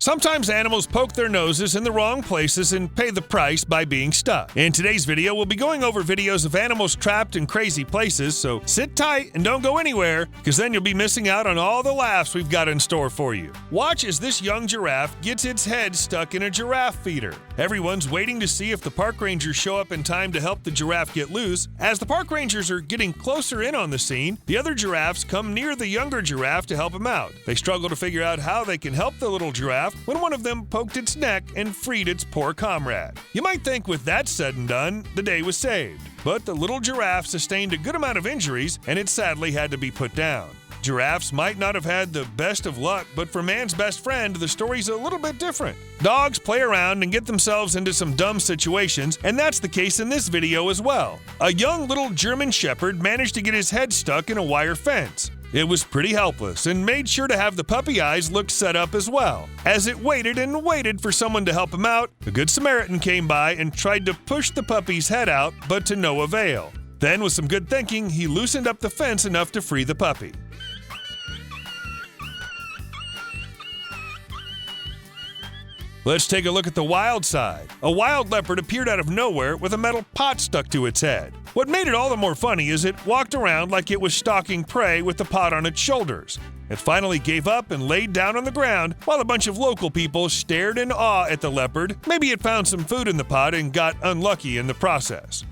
Sometimes animals poke their noses in the wrong places and pay the price by being stuck. In today's video, we'll be going over videos of animals trapped in crazy places, so sit tight and don't go anywhere, because then you'll be missing out on all the laughs we've got in store for you. Watch as this young giraffe gets its head stuck in a giraffe feeder. Everyone's waiting to see if the park rangers show up in time to help the giraffe get loose. As the park rangers are getting closer in on the scene, the other giraffes come near the younger giraffe to help him out. They struggle to figure out how they can help the little giraffe when one of them poked its neck and freed its poor comrade. You might think with that said and done, the day was saved. But the little giraffe sustained a good amount of injuries, and it sadly had to be put down. Giraffes might not have had the best of luck, but for man's best friend, the story's a little bit different. Dogs play around and get themselves into some dumb situations, and that's the case in this video as well. A young little German Shepherd managed to get his head stuck in a wire fence. It was pretty helpless and made sure to have the puppy eyes look set up as well. As it waited and waited for someone to help him out, a good Samaritan came by and tried to push the puppy's head out, but to no avail. Then, with some good thinking, he loosened up the fence enough to free the puppy. Let's take a look at the wild side. A wild leopard appeared out of nowhere with a metal pot stuck to its head. What made it all the more funny is it walked around like it was stalking prey with the pot on its shoulders. It finally gave up and laid down on the ground while a bunch of local people stared in awe at the leopard. Maybe it found some food in the pot and got unlucky in the process.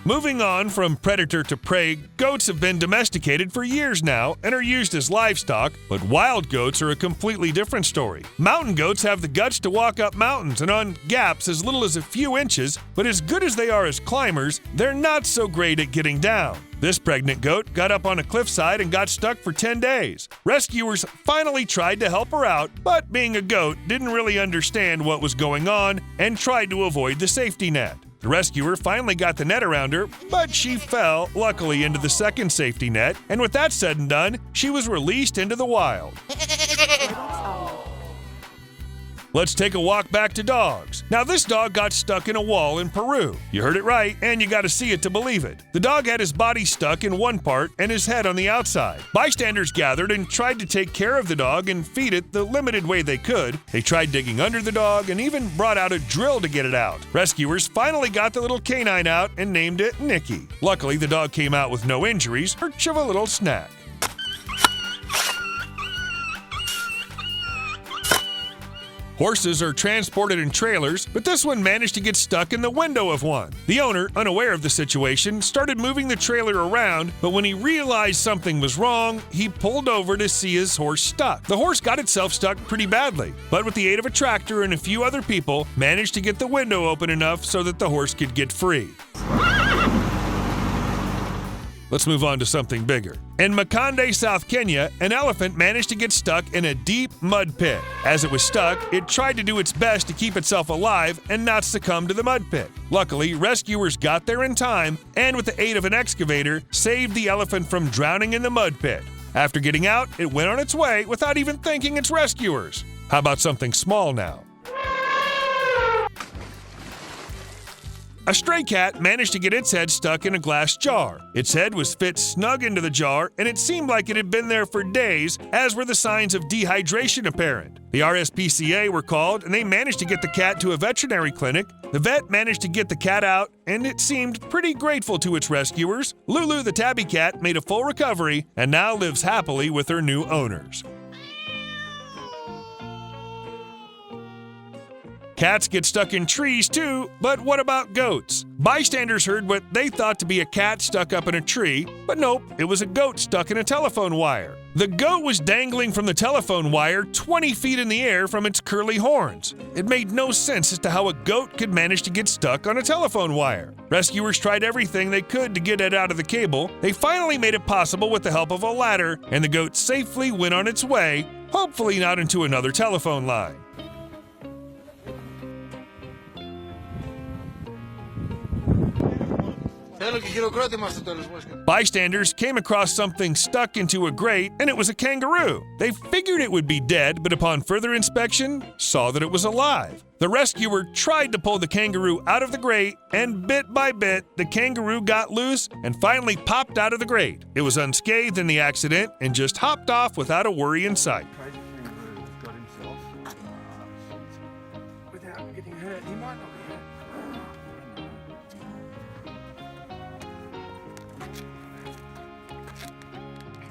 Moving on from predator to prey, goats have been domesticated for years now and are used as livestock, but wild goats are a completely different story. Mountain goats have the guts to walk up mountains and on gaps as little as a few inches, but as good as they are as climbers, they're not so great at getting down. This pregnant goat got up on a cliffside and got stuck for 10 days. Rescuers finally tried to help her out, but being a goat, didn't really understand what was going on and tried to avoid the safety net. The rescuer finally got the net around her, but she fell, luckily, into the second safety net, and with that said and done, she was released into the wild. Let's take a walk back to dogs. Now, this dog got stuck in a wall in Peru. You heard it right, and you gotta see it to believe it. The dog had his body stuck in one part and his head on the outside. Bystanders gathered and tried to take care of the dog and feed it the limited way they could. They tried digging under the dog and even brought out a drill to get it out. Rescuers finally got the little canine out and named it Nicky. Luckily, the dog came out with no injuries, perch of a little snack. Horses are transported in trailers, but this one managed to get stuck in the window of one. The owner, unaware of the situation, started moving the trailer around, but when he realized something was wrong, he pulled over to see his horse stuck. The horse got itself stuck pretty badly, but with the aid of a tractor and a few other people, managed to get the window open enough so that the horse could get free. Let's move on to something bigger. In Makande, South Kenya, an elephant managed to get stuck in a deep mud pit. As it was stuck, it tried to do its best to keep itself alive and not succumb to the mud pit. Luckily, rescuers got there in time and with the aid of an excavator, saved the elephant from drowning in the mud pit. After getting out, it went on its way without even thanking its rescuers. How about something small now? A stray cat managed to get its head stuck in a glass jar. Its head was fit snug into the jar, and it seemed like it had been there for days, as were the signs of dehydration apparent. The RSPCA were called, and they managed to get the cat to a veterinary clinic. The vet managed to get the cat out, and it seemed pretty grateful to its rescuers. Lulu, the tabby cat, made a full recovery and now lives happily with her new owners. Cats get stuck in trees too, but what about goats? Bystanders heard what they thought to be a cat stuck up in a tree, but nope, it was a goat stuck in a telephone wire. The goat was dangling from the telephone wire 20 feet in the air from its curly horns. It made no sense as to how a goat could manage to get stuck on a telephone wire. Rescuers tried everything they could to get it out of the cable. They finally made it possible with the help of a ladder, and the goat safely went on its way, hopefully not into another telephone line. Bystanders came across something stuck into a grate, and it was a kangaroo. They figured it would be dead, but upon further inspection, saw that it was alive. The rescuer tried to pull the kangaroo out of the grate, and bit by bit, the kangaroo got loose and finally popped out of the grate. It was unscathed in the accident and just hopped off without a worry in sight. Crazy kangaroo got himself without getting hurt. He might not be hurt.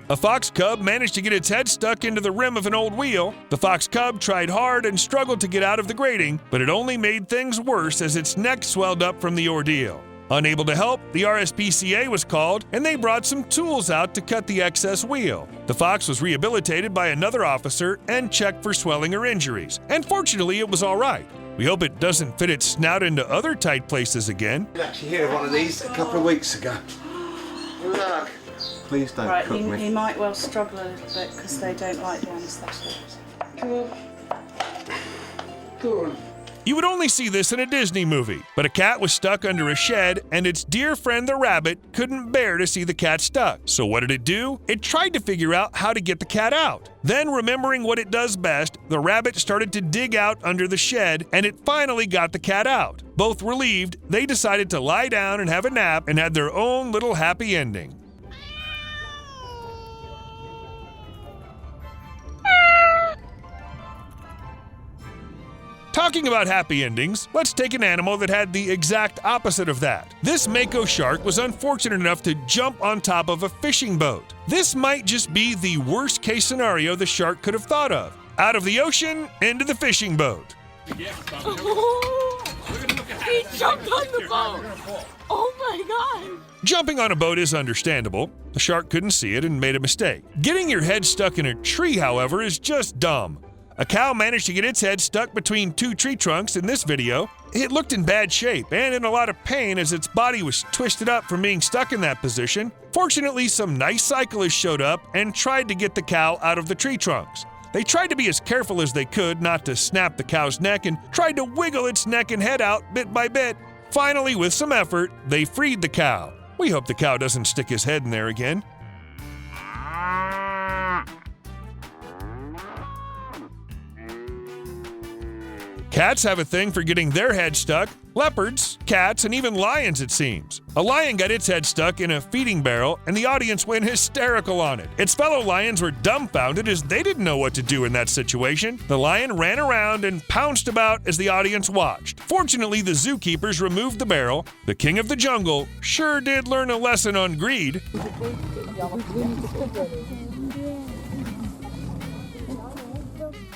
A fox cub managed to get its head stuck into the rim of an old wheel. The fox cub tried hard and struggled to get out of the grating, but it only made things worse as its neck swelled up from the ordeal. Unable to help, the RSPCA was called, and they brought some tools out to cut the excess wheel. The fox was rehabilitated by another officer and checked for swelling or injuries, and fortunately it was all right. We hope it doesn't fit its snout into other tight places again. I actually heard one of these a couple of weeks ago. Look. Please don't Right, cook me. he might well struggle a little bit because they don't like the anaesthetic. Go on. You would only see this in a Disney movie, but a cat was stuck under a shed, and its dear friend the rabbit couldn't bear to see the cat stuck. So what did it do? It tried to figure out how to get the cat out. Then, remembering what it does best, the rabbit started to dig out under the shed, and it finally got the cat out. Both relieved, they decided to lie down and have a nap and had their own little happy ending. Talking about happy endings, let's take an animal that had the exact opposite of that. This mako shark was unfortunate enough to jump on top of a fishing boat. This might just be the worst case scenario the shark could have thought of. Out of the ocean, into the fishing boat. He jumped on the boat! Oh my god! Jumping on a boat is understandable. The shark couldn't see it and made a mistake. Getting your head stuck in a tree, however, is just dumb. A cow managed to get its head stuck between two tree trunks in this video. It looked in bad shape and in a lot of pain as its body was twisted up from being stuck in that position. Fortunately, some nice cyclists showed up and tried to get the cow out of the tree trunks. They tried to be as careful as they could not to snap the cow's neck and tried to wiggle its neck and head out bit by bit. Finally, with some effort, they freed the cow. We hope the cow doesn't stick his head in there again. Cats have a thing for getting their head stuck. Leopards, cats, and even lions, it seems. A lion got its head stuck in a feeding barrel, and the audience went hysterical on it. Its fellow lions were dumbfounded as they didn't know what to do in that situation. The lion ran around and pounced about as the audience watched. Fortunately, the zookeepers removed the barrel. The king of the jungle sure did learn a lesson on greed.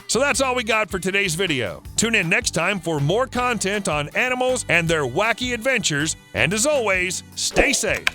So that's all we got for today's video. Tune in next time for more content on animals and their wacky adventures. And as always, stay safe.